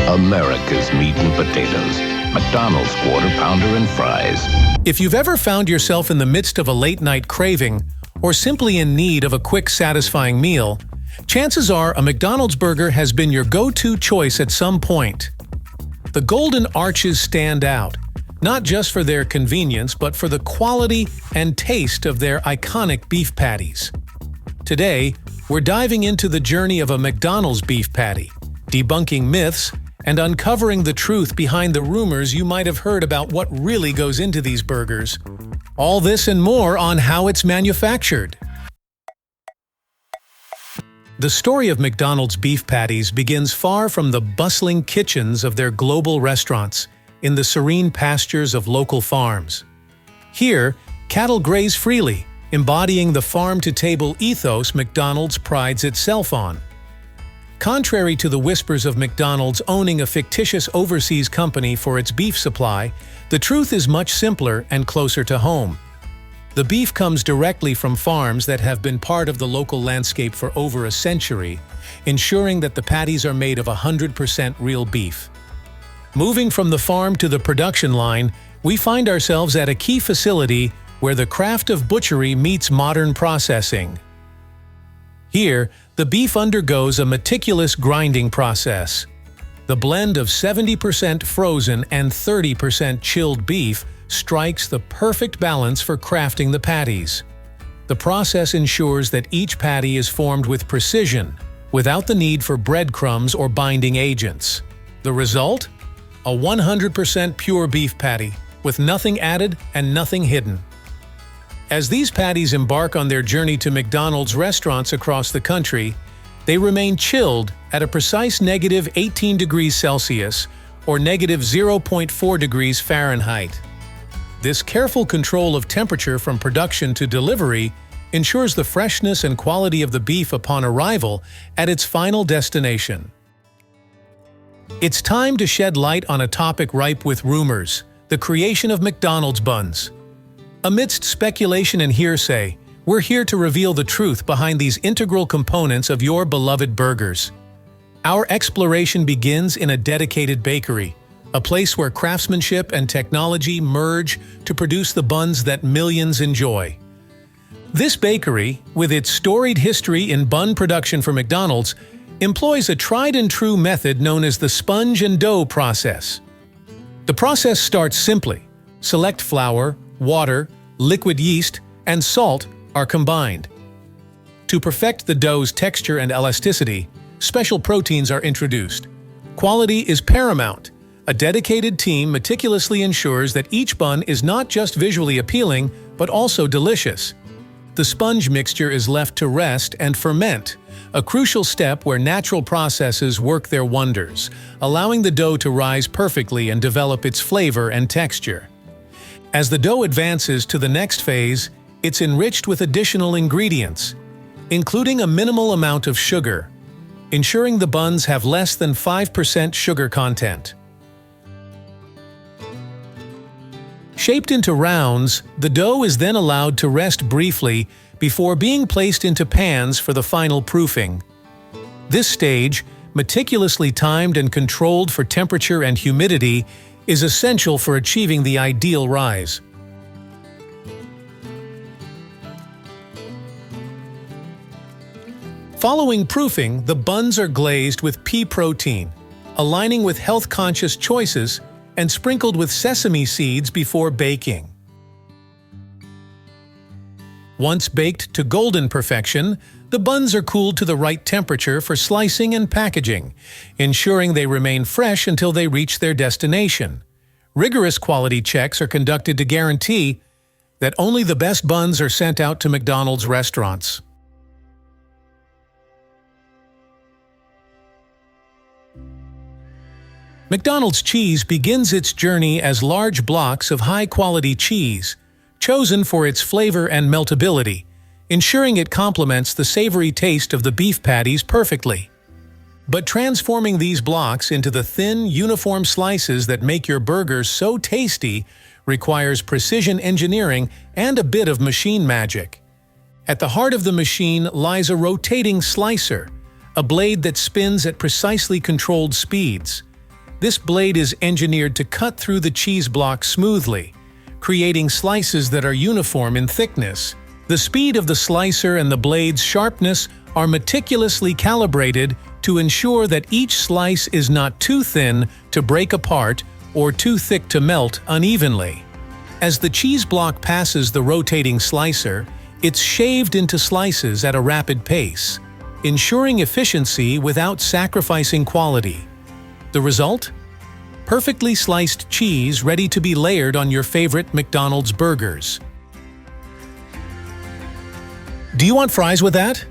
America's meat and potatoes. McDonald's Quarter Pounder and Fries. If you've ever found yourself in the midst of a late-night craving, or simply in need of a quick, satisfying meal, chances are a McDonald's burger has been your go-to choice at some point. The Golden Arches stand out, not just for their convenience, but for the quality and taste of their iconic beef patties. Today, we're diving into the journey of a McDonald's beef patty, debunking myths, and uncovering the truth behind the rumors you might have heard about what really goes into these burgers. All this and more on how it's manufactured. The story of McDonald's beef patties begins far from the bustling kitchens of their global restaurants, in the serene pastures of local farms. Here, cattle graze freely, embodying the farm-to-table ethos McDonald's prides itself on. Contrary to the whispers of McDonald's owning a fictitious overseas company for its beef supply, the truth is much simpler and closer to home. The beef comes directly from farms that have been part of the local landscape for over a century, ensuring that the patties are made of 100% real beef. Moving from the farm to the production line, we find ourselves at a key facility where the craft of butchery meets modern processing. Here, the beef undergoes a meticulous grinding process. The blend of 70% frozen and 30% chilled beef strikes the perfect balance for crafting the patties. The process ensures that each patty is formed with precision, without the need for breadcrumbs or binding agents. The result? A 100% pure beef patty, with nothing added and nothing hidden. As these patties embark on their journey to McDonald's restaurants across the country, they remain chilled at a precise -18 degrees Celsius or -0.4 degrees Fahrenheit. This careful control of temperature from production to delivery ensures the freshness and quality of the beef upon arrival at its final destination. It's time to shed light on a topic ripe with rumors: the creation of McDonald's buns. Amidst speculation and hearsay, we're here to reveal the truth behind these integral components of your beloved burgers. Our exploration begins in a dedicated bakery, a place where craftsmanship and technology merge to produce the buns that millions enjoy. This bakery, with its storied history in bun production for McDonald's, employs a tried-and-true method known as the sponge and dough process. The process starts simply. Select flour, water, liquid yeast, and salt are combined. To perfect the dough's texture and elasticity, special proteins are introduced. Quality is paramount. A dedicated team meticulously ensures that each bun is not just visually appealing, but also delicious. The sponge mixture is left to rest and ferment, a crucial step where natural processes work their wonders, allowing the dough to rise perfectly and develop its flavor and texture. As the dough advances to the next phase, it's enriched with additional ingredients, including a minimal amount of sugar, ensuring the buns have less than 5% sugar content. Shaped into rounds, the dough is then allowed to rest briefly before being placed into pans for the final proofing. This stage, meticulously timed and controlled for temperature and humidity, is essential for achieving the ideal rise. Following proofing, the buns are glazed with pea protein, aligning with health-conscious choices, and sprinkled with sesame seeds before baking. Once baked to golden perfection, the buns are cooled to the right temperature for slicing and packaging, ensuring they remain fresh until they reach their destination. Rigorous quality checks are conducted to guarantee that only the best buns are sent out to McDonald's restaurants. McDonald's cheese begins its journey as large blocks of high-quality cheese, chosen for its flavor and meltability, ensuring it complements the savory taste of the beef patties perfectly. But transforming these blocks into the thin, uniform slices that make your burgers so tasty requires precision engineering and a bit of machine magic. At the heart of the machine lies a rotating slicer, a blade that spins at precisely controlled speeds. This blade is engineered to cut through the cheese block smoothly, creating slices that are uniform in thickness. The speed of the slicer and the blade's sharpness are meticulously calibrated to ensure that each slice is not too thin to break apart or too thick to melt unevenly. As the cheese block passes the rotating slicer, it's shaved into slices at a rapid pace, ensuring efficiency without sacrificing quality. The result? Perfectly sliced cheese ready to be layered on your favorite McDonald's burgers. Do you want fries with that?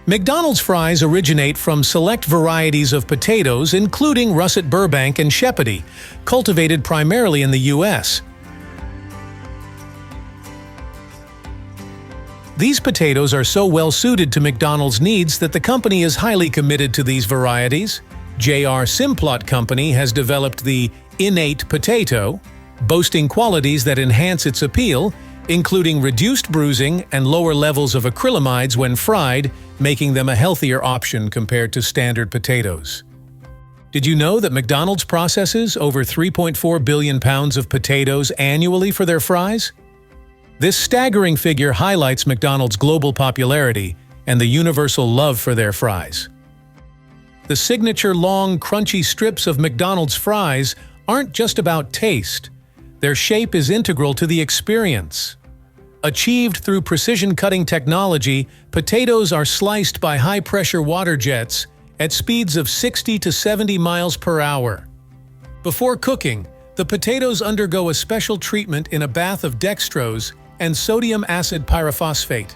McDonald's fries originate from select varieties of potatoes including Russet Burbank and Shepherdie, cultivated primarily in the U.S. These potatoes are so well suited to McDonald's needs that the company is highly committed to these varieties. J.R. Simplot Company has developed the Innate Potato, boasting qualities that enhance its appeal, including reduced bruising and lower levels of acrylamides when fried, making them a healthier option compared to standard potatoes. Did you know that McDonald's processes over 3.4 billion pounds of potatoes annually for their fries? This staggering figure highlights McDonald's global popularity and the universal love for their fries. The signature long, crunchy strips of McDonald's fries aren't just about taste. Their shape is integral to the experience. Achieved through precision cutting technology, potatoes are sliced by high-pressure water jets at speeds of 60 to 70 miles per hour. Before cooking, the potatoes undergo a special treatment in a bath of dextrose and sodium acid pyrophosphate.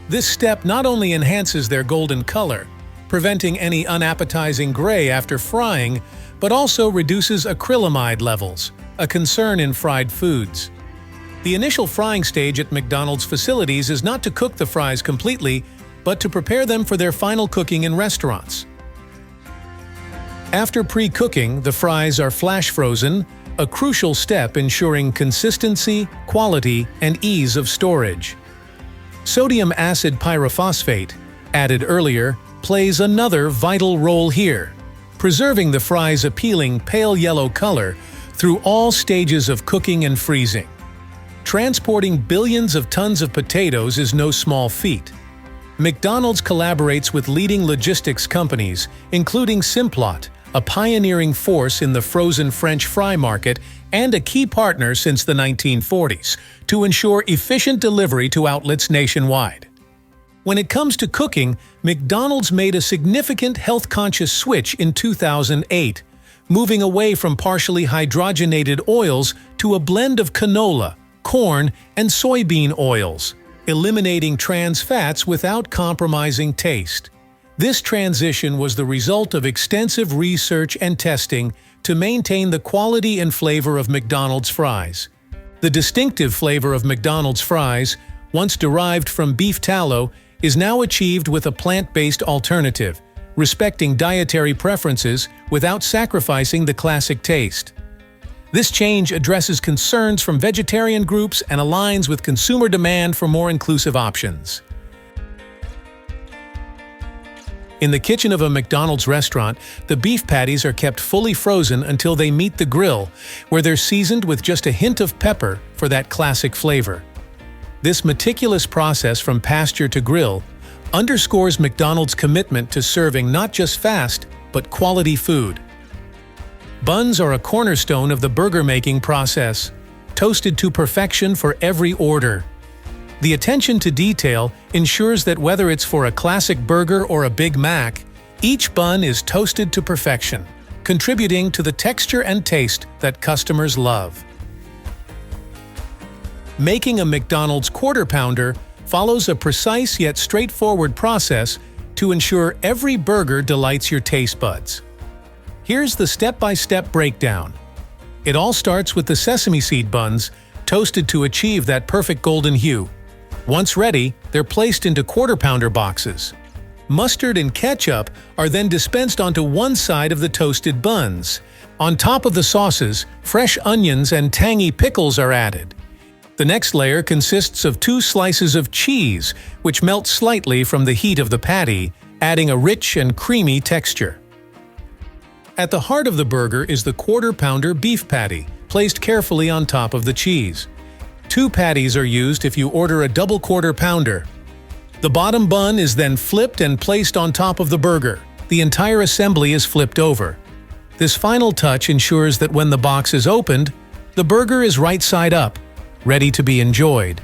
This step not only enhances their golden color, preventing any unappetizing gray after frying, but also reduces acrylamide levels, a concern in fried foods. The initial frying stage at McDonald's facilities is not to cook the fries completely, but to prepare them for their final cooking in restaurants. After pre-cooking, the fries are flash frozen, a crucial step ensuring consistency, quality, and ease of storage. Sodium acid pyrophosphate, added earlier, plays another vital role here, preserving the fries' appealing pale yellow color through all stages of cooking and freezing. Transporting billions of tons of potatoes is no small feat. McDonald's collaborates with leading logistics companies, including Simplot, a pioneering force in the frozen French fry market and a key partner since the 1940s, to ensure efficient delivery to outlets nationwide. When it comes to cooking, McDonald's made a significant health-conscious switch in 2008, moving away from partially hydrogenated oils to a blend of canola, corn, and soybean oils, eliminating trans fats without compromising taste. This transition was the result of extensive research and testing to maintain the quality and flavor of McDonald's fries. The distinctive flavor of McDonald's fries, once derived from beef tallow, is now achieved with a plant-based alternative, respecting dietary preferences without sacrificing the classic taste. This change addresses concerns from vegetarian groups and aligns with consumer demand for more inclusive options. In the kitchen of a McDonald's restaurant, the beef patties are kept fully frozen until they meet the grill, where they're seasoned with just a hint of pepper for that classic flavor. This meticulous process from pasture to grill underscores McDonald's commitment to serving not just fast, but quality food. Buns are a cornerstone of the burger-making process, toasted to perfection for every order. The attention to detail ensures that whether it's for a classic burger or a Big Mac, each bun is toasted to perfection, contributing to the texture and taste that customers love. Making a McDonald's Quarter Pounder follows a precise yet straightforward process to ensure every burger delights your taste buds. Here's the step-by-step breakdown. It all starts with the sesame seed buns, toasted to achieve that perfect golden hue. Once ready, they're placed into Quarter Pounder boxes. Mustard and ketchup are then dispensed onto one side of the toasted buns. On top of the sauces, fresh onions and tangy pickles are added. The next layer consists of 2 slices of cheese, which melt slightly from the heat of the patty, adding a rich and creamy texture. At the heart of the burger is the quarter-pounder beef patty, placed carefully on top of the cheese. 2 patties are used if you order a double quarter-pounder. The bottom bun is then flipped and placed on top of the burger. The entire assembly is flipped over. This final touch ensures that when the box is opened, the burger is right side up, ready to be enjoyed.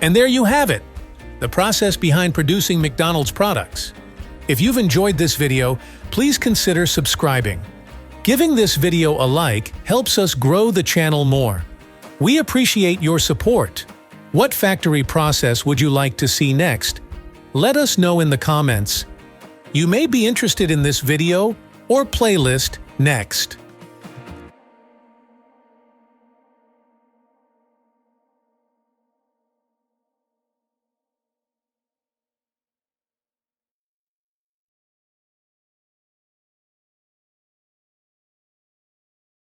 And there you have it, the process behind producing McDonald's products. If you've enjoyed this video, please consider subscribing. Giving this video a like helps us grow the channel more. We appreciate your support. What factory process would you like to see next? Let us know in the comments. You may be interested in this video or playlist next.